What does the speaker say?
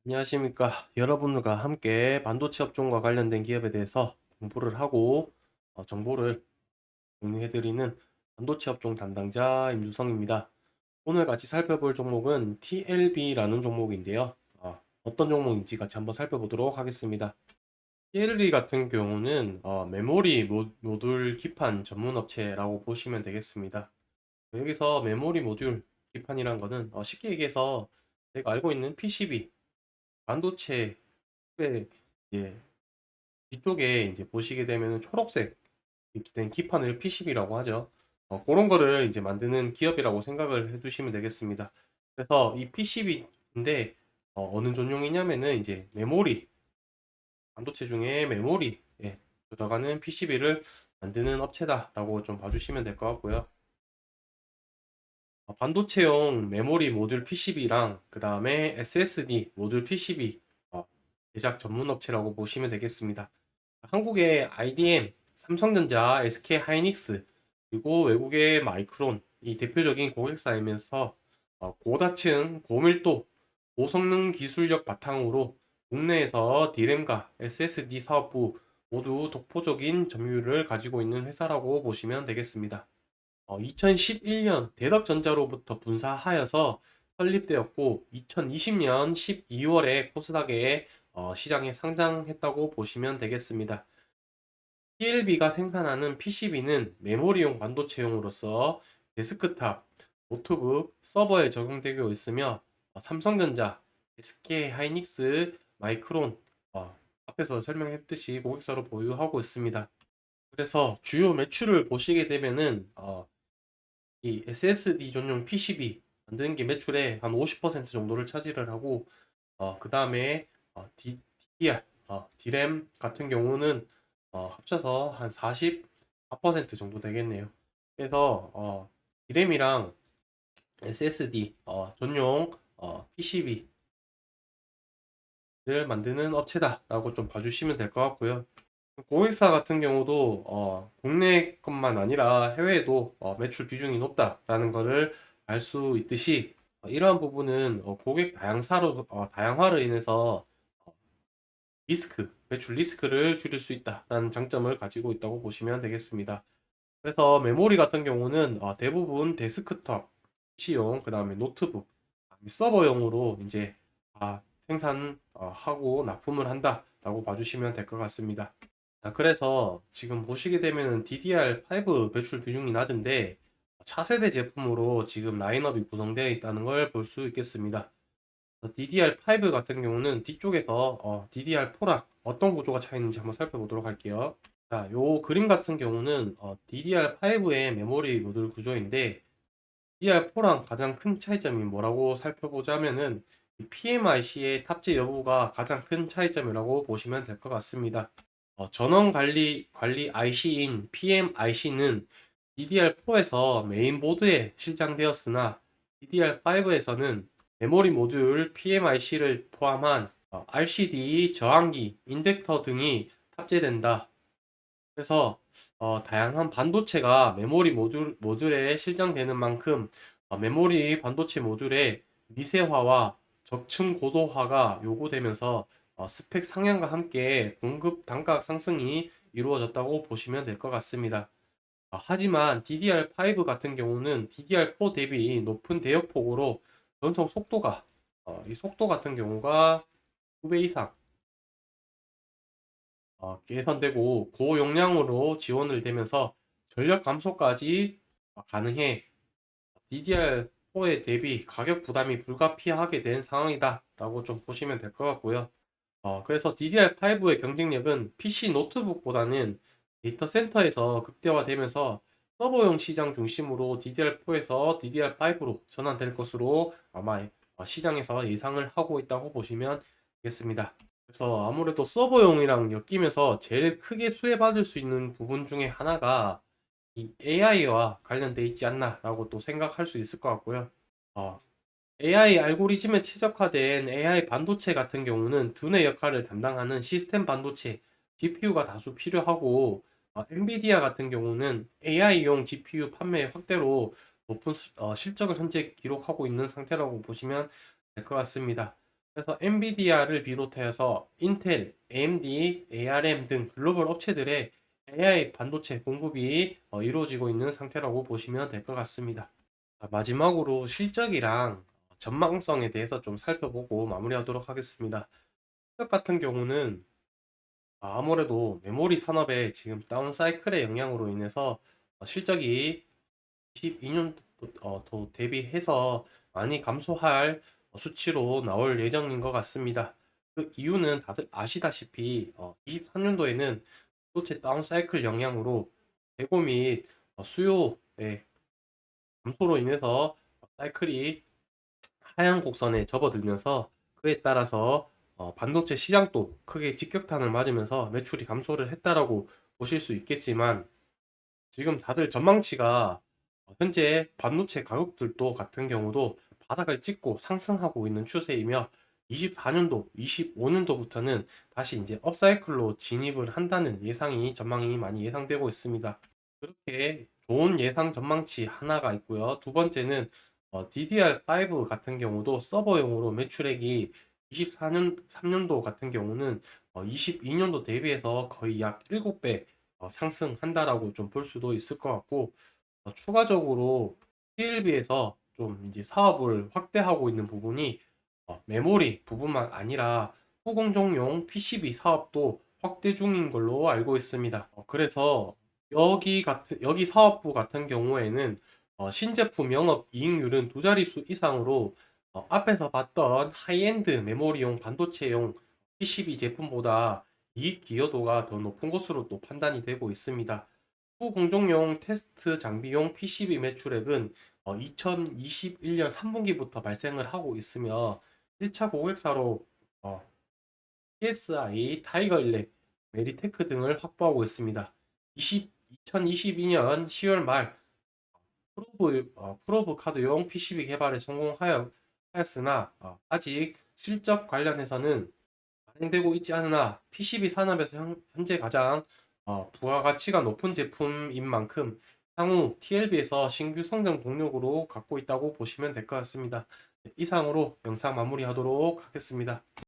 안녕하십니까. 여러분과 함께 반도체 업종과 관련된 기업에 대해서 공부를 하고 정보를 공유해드리는 반도체 업종 담당자 임주성입니다. 오늘 같이 살펴볼 종목은 TLB라는 종목인데요. 어떤 종목인지 같이 한번 살펴보도록 하겠습니다. TLB 같은 경우는 메모리 모듈 기판 전문 업체라고 보시면 되겠습니다. 여기서 메모리 모듈 기판이란 거는 쉽게 얘기해서 제가 알고 있는 PCB, 반도체 이제 뒤쪽에 이제 보시게 되면 초록색 이렇게 된 기판을 PCB라고 하죠. 그런 거를 이제 만드는 기업이라고 생각을 해두시면 되겠습니다. 그래서 이 PCB인데 어느 전용이냐면은 이제 메모리, 반도체 중에 메모리에 들어가는 PCB를 만드는 업체다라고 좀 봐주시면 될 것 같고요. 반도체용 메모리 모듈 PCB랑 그 다음에 SSD 모듈 PCB 제작 전문 업체라고 보시면 되겠습니다. 한국의 IDM, 삼성전자, SK하이닉스, 그리고 외국의 마이크론, 이 대표적인 고객사이면서 고다층, 고밀도, 고성능 기술력 바탕으로 국내에서 D램과 SSD 사업부 모두 독보적인 점유율을 가지고 있는 회사라고 보시면 되겠습니다. 2011년 대덕전자로부터 분사하여서 설립되었고 2020년 12월에 코스닥에 시장에 상장했다고 보시면 되겠습니다. TLB가 생산하는 PCB는 메모리용 반도체용으로서 데스크탑, 노트북, 서버에 적용되고 있으며 삼성전자, SK하이닉스, 마이크론 앞에서 설명했듯이 고객사로 보유하고 있습니다. 그래서 주요 매출을 보시게 되면은 이 SSD 전용 PCB 만드는 게 매출의 한 50% 정도를 차지를 하고 그 다음에 DDR, D램 같은 경우는 합쳐서 한 44% 정도 되겠네요. 그래서 D램이랑 SSD 전용 PCB를 만드는 업체다라고 좀 봐주시면 될 것 같고요. 고객사 같은 경우도 국내 것만 아니라 해외에도 매출 비중이 높다라는 것을 알 수 있듯이 이러한 부분은 고객 다양화로 인해서 매출 리스크를 줄일 수 있다라는 장점을 가지고 있다고 보시면 되겠습니다. 그래서 메모리 같은 경우는 대부분 데스크톱, PC용, 그 다음에 노트북, 서버용으로 이제 생산하고 납품을 한다라고 봐주시면 될 것 같습니다. 그래서 지금 보시게 되면 DDR5 배출 비중이 낮은데 차세대 제품으로 지금 라인업이 구성되어 있다는 걸 볼 수 있겠습니다. DDR5 같은 경우는 뒤쪽에서 DDR4랑 어떤 구조가 차이있는지 한번 살펴보도록 할게요. 자, 요 그림 같은 경우는 DDR5의 메모리 모듈 구조인데 DDR4랑 가장 큰 차이점이 뭐라고 살펴보자면은 PMIC의 탑재 여부가 가장 큰 차이점이라고 보시면 될 것 같습니다. 전원 관리 IC인 PMIC는 DDR4에서 메인보드에 실장되었으나 DDR5에서는 메모리 모듈 PMIC를 포함한 RCD, 저항기, 인덕터 등이 탑재된다. 그래서 다양한 반도체가 메모리 모듈에 실장되는 만큼 메모리 반도체 모듈의 미세화와 적층 고도화가 요구되면서 스펙 상향과 함께 공급 단가 상승이 이루어졌다고 보시면 될 것 같습니다. 하지만 DDR5 같은 경우는 DDR4 대비 높은 대역폭으로 전송 속도가 이 속도 같은 경우가 2배 이상 개선되고 고용량으로 지원을 되면서 전력 감소까지 가능해 DDR4에 대비 가격 부담이 불가피하게 된 상황이다 라고 좀 보시면 될 것 같고요. 그래서 DDR5의 경쟁력은 PC 노트북보다는 데이터 센터에서 극대화되면서 서버용 시장 중심으로 DDR4에서 DDR5로 전환될 것으로 아마 시장에서 예상을 하고 있다고 보시면 되겠습니다. 그래서 아무래도 서버용이랑 엮이면서 제일 크게 수혜받을 수 있는 부분 중에 하나가 이 AI와 관련돼 있지 않나라고 또 생각할 수 있을 것 같고요. AI 알고리즘에 최적화된 AI 반도체 같은 경우는 두뇌 역할을 담당하는 시스템 반도체 GPU가 다수 필요하고 엔비디아 같은 경우는 AI용 GPU 판매 확대로 높은 실적을 현재 기록하고 있는 상태라고 보시면 될 것 같습니다. 그래서 엔비디아를 비롯해서 인텔, AMD, ARM 등 글로벌 업체들의 AI 반도체 공급이 이루어지고 있는 상태라고 보시면 될 것 같습니다. 마지막으로 실적이랑 전망성에 대해서 좀 살펴보고 마무리하도록 하겠습니다. 실적 같은 경우는 아무래도 메모리 산업의 지금 다운 사이클의 영향으로 인해서 실적이 22년도 대비해서 많이 감소할 수치로 나올 예정인 것 같습니다. 그 이유는 다들 아시다시피 23년도에는 반도체 다운 사이클 영향으로 재고 및 수요의 감소로 인해서 사이클이 하향 곡선에 접어들면서 그에 따라서 반도체 시장도 크게 직격탄을 맞으면서 매출이 감소를 했다라고 보실 수 있겠지만 지금 다들 전망치가 현재 반도체 가격들도 같은 경우도 바닥을 찍고 상승하고 있는 추세이며 24년도, 25년도부터는 다시 이제 업사이클로 진입을 한다는 예상이 전망이 많이 예상되고 있습니다. 그렇게 좋은 예상 전망치 하나가 있고요. 두 번째는 DDR5 같은 경우도 서버용으로 매출액이 24년, 3년도 같은 경우는 22년도 대비해서 거의 약 7배 상승한다라고 좀 볼 수도 있을 것 같고, 추가적으로 TLB에서 좀 이제 사업을 확대하고 있는 부분이 메모리 부분만 아니라 후공정용 PCB 사업도 확대 중인 걸로 알고 있습니다. 그래서 여기 사업부 같은 경우에는 신제품 영업 이익률은 두 자릿수 이상으로 앞에서 봤던 하이엔드 메모리용 반도체용 PCB 제품보다 이익 기여도가 더 높은 것으로 또 판단이 되고 있습니다. 후공정용 테스트 장비용 PCB 매출액은 2021년 3분기부터 발생을 하고 있으며 1차 고객사로 PSI, 타이거 일렉, 메리테크 등을 확보하고 있습니다. 2022년 10월 말 프로브 카드용 PCB 개발에 성공하였으나 아직 실적 관련해서는 발행되고 있지 않으나 PCB 산업에서 현재 가장 부가가치가 높은 제품인 만큼 향후 TLB에서 신규 성장 동력으로 갖고 있다고 보시면 될 것 같습니다. 이상으로 영상 마무리하도록 하겠습니다.